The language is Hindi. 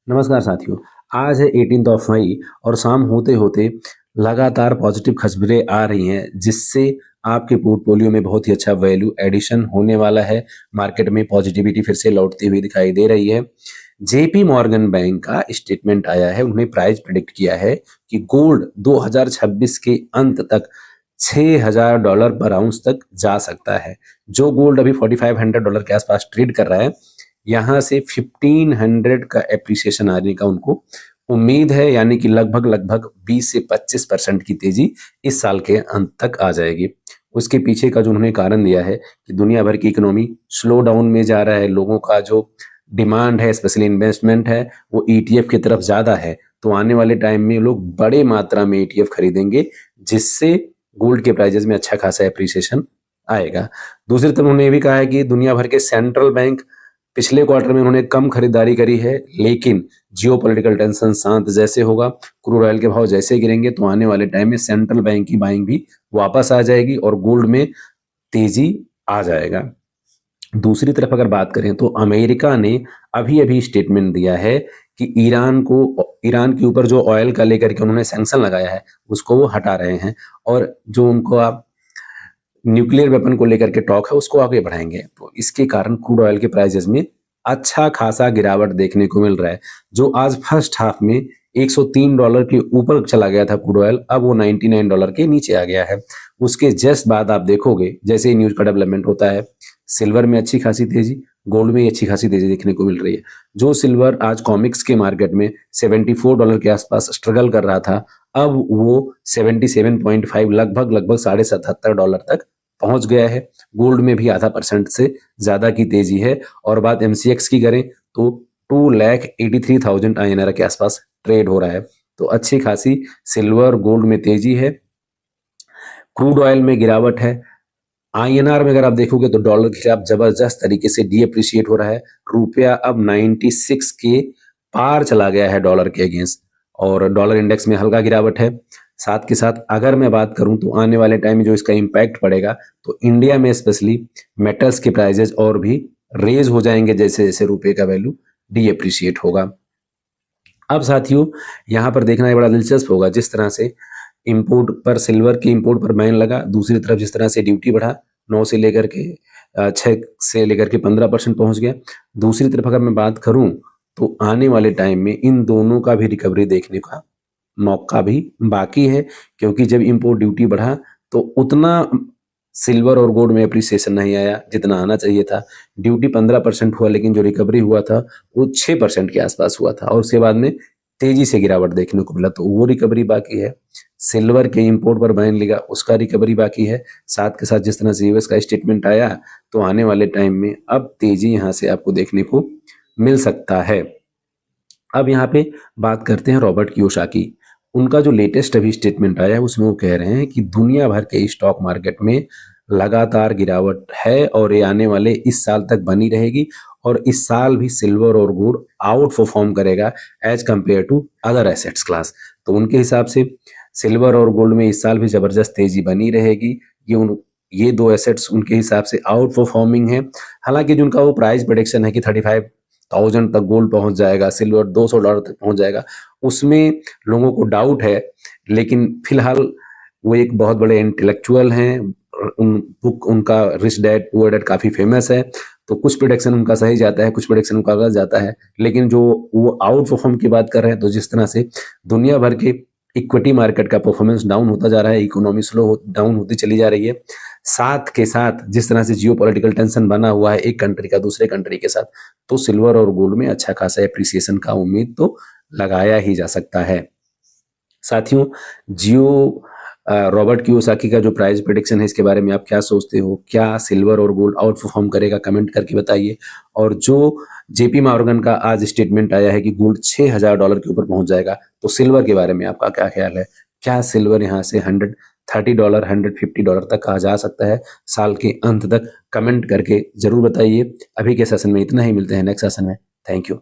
नमस्कार साथियों। आज है 18 ऑफ मई और शाम होते होते लगातार पॉजिटिव खबरें आ रही हैं, जिससे आपके पोर्टफोलियो में बहुत ही अच्छा वैल्यू एडिशन होने वाला है। मार्केट में पॉजिटिविटी फिर से लौटती हुई दिखाई दे रही है। जेपी मॉर्गन बैंक का स्टेटमेंट आया है। उन्होंने प्राइस प्रिडिक्ट किया है कि गोल्ड 2026 के अंत तक $6,000 पर आउंस तक जा सकता है। जो गोल्ड अभी $4,500 के आसपास ट्रेड कर रहा है, यहाँ से 1500 का एप्रिसिएशन आने का उनको उम्मीद है, यानी कि लगभग 20 से 25% की तेजी इस साल के अंत तक आ जाएगी। उसके पीछे का जो उन्होंने कारण दिया है कि दुनिया भर की इकोनॉमी स्लो डाउन में जा रहा है, लोगों का जो डिमांड है स्पेशली इन्वेस्टमेंट है वो ईटीएफ की तरफ ज़्यादा है, तो आने वाले टाइम में लोग बड़े मात्रा में ईटीएफ खरीदेंगे, जिससे गोल्ड के प्राइजेस में अच्छा खासा एप्रिसिएशन आएगा। दूसरी तरफ उन्होंने ये भी कहा है कि दुनिया भर के सेंट्रल बैंक पिछले क्वार्टर में उन्होंने कम खरीदारी करी है, लेकिन जियोपॉलिटिकल टेंशन शांत जैसे होगा, क्रूड ऑयल के भाव जैसे गिरेंगे, तो आने वाले टाइम में सेंट्रल बैंक की बाइंग भी वापस आ जाएगी और गोल्ड में तेजी आ जाएगा। दूसरी तरफ अगर बात करें तो अमेरिका ने अभी स्टेटमेंट दिया है कि ईरान के ऊपर जो ऑयल का लेकर के उन्होंने सैंक्शन लगाया है उसको वो हटा रहे हैं, और जो उनको आप न्यूक्लियर वेपन को लेकर के टॉक है उसको आगे बढ़ाएंगे। तो इसके कारण क्रूड ऑयल के प्राइसेस में अच्छा खासा गिरावट देखने को मिल रहा है। जो आज फर्स्ट हाफ में $103 के ऊपर चला गया था क्रूड ऑयल, अब वो $99 के नीचे आ गया है। उसके जस्ट बाद आप देखोगे जैसे ही न्यूज का डेवलपमेंट होता है, सिल्वर में अच्छी खासी तेजी, गोल्ड में अच्छी खासी तेजी देखने को मिल रही है। जो सिल्वर आज कॉमिक्स के मार्केट में $74 के आसपास स्ट्रगल कर रहा था, अब वो 77.5 लगभग $77.5 तक पहुंच गया है। गोल्ड में भी आधा % से ज्यादा की तेजी है। और बात एमसीएक्स की करें तो 2,83,000 INR के आसपास ट्रेड हो रहा है। तो अच्छी खासी सिल्वर गोल्ड में तेजी है, क्रूड ऑयल में गिरावट है। INR में अगर आप देखोगे तो डॉलर के खिलाफ जबरदस्त तरीके से डीएप्रिशिएट हो रहा है। रुपया अब 96 के पार चला गया है डॉलर के अगेंस्ट, और डॉलर इंडेक्स में हल्का गिरावट है। साथ के साथ अगर मैं बात करूं तो आने वाले टाइम में जो इसका इम्पैक्ट पड़ेगा, तो इंडिया में स्पेशली मेटल्स के प्राइजेस और भी रेज हो जाएंगे जैसे जैसे रुपए का वैल्यू डीएप्रिशिएट होगा। अब साथियों यहाँ पर देखना बड़ा दिलचस्प होगा, जिस तरह से इंपोर्ट पर सिल्वर के इंपोर्ट पर बैन लगा, दूसरी तरफ जिस तरह से ड्यूटी बढ़ा 9 से लेकर के 6 से लेकर के 15% पहुंच गया। दूसरी तरफ अगर मैं बात करूं तो आने वाले टाइम में इन दोनों का भी रिकवरी देखने का मौका भी बाकी है, क्योंकि जब इंपोर्ट ड्यूटी बढ़ा तो उतना सिल्वर और गोल्ड में अप्रिसिएशन नहीं आया जितना आना चाहिए था। ड्यूटी 15% हुआ, लेकिन जो रिकवरी हुआ था वो 6% के आसपास हुआ था, और उसके बाद में तेजी से गिरावट देखने को मिला, तो वो रिकवरी बाकी है। सिल्वर के इंपोर्ट पर बैन लगा, उसका रिकवरी बाकी है। साथ के साथ जिस तरह से यूएस का स्टेटमेंट आया, तो आने वाले टाइम में अब तेजी यहाँ से आपको देखने को मिल सकता है। अब यहाँ पे बात करते हैं रॉबर्ट कियोसाकी। उनका जो लेटेस्ट अभी स्टेटमेंट आया है उसमें वो कह रहे हैं कि दुनिया भर के स्टॉक मार्केट में लगातार गिरावट है और ये आने वाले इस साल तक बनी रहेगी, और इस साल भी सिल्वर और गोल्ड आउट परफॉर्म करेगा as compared to other assets class. तो उनके हिसाब से सिल्वर और गोल्ड में इस साल भी जबरदस्त तेजी बनी रहेगी। ये दो एसेट्स उनके हिसाब से आउट परफॉर्मिंग है। हालांकि जो उनका वो प्राइस प्रोडिक्शन है कि 35,000 तक गोल्ड पहुंच जाएगा, सिल्वर $200 तक पहुंच जाएगा, उसमें लोगों को डाउट है। लेकिन फिलहाल वो एक बहुत बड़े इंटेलेक्चुअल हैं, बुक उनका रिच डैड पुअर डैड काफी फेमस है, तो कुछ प्रोडिक्शन उनका सही जाता है, कुछ प्रोडिक्शन उनका गलत जाता है। लेकिन जो वो आउट परफॉर्म की बात कर रहे हैं, तो जिस तरह से दुनिया भर के इक्विटी मार्केट का परफॉर्मेंस डाउन होता जा रहा है, इकोनॉमी डाउन होती चली जा रही है, साथ के साथ जिस तरह से जियोपॉलिटिकल टेंशन बना हुआ है एक कंट्री का दूसरे कंट्री के साथ, तो सिल्वर और गोल्ड में अच्छा खासा एप्रिसिएशन का उम्मीद तो लगाया ही जा सकता है। साथियों, रॉबर्ट कियोसाकी का जो प्राइस प्रेडिक्शन है इसके बारे में आप क्या सोचते हो? क्या सिल्वर और गोल्ड आउट परफॉर्म करेगा? कमेंट करके बताइए। और जो जेपी मॉर्गन का आज स्टेटमेंट आया है कि गोल्ड $6,000 के ऊपर पहुंच जाएगा, तो सिल्वर के बारे में आपका क्या ख्याल है? क्या सिल्वर यहाँ से $130, $150 तक कहा जा सकता है साल के अंत तक? कमेंट करके जरूर बताइए। अभी के सेशन में इतना ही, मिलते हैं नेक्स्ट सेशन में। Thank you.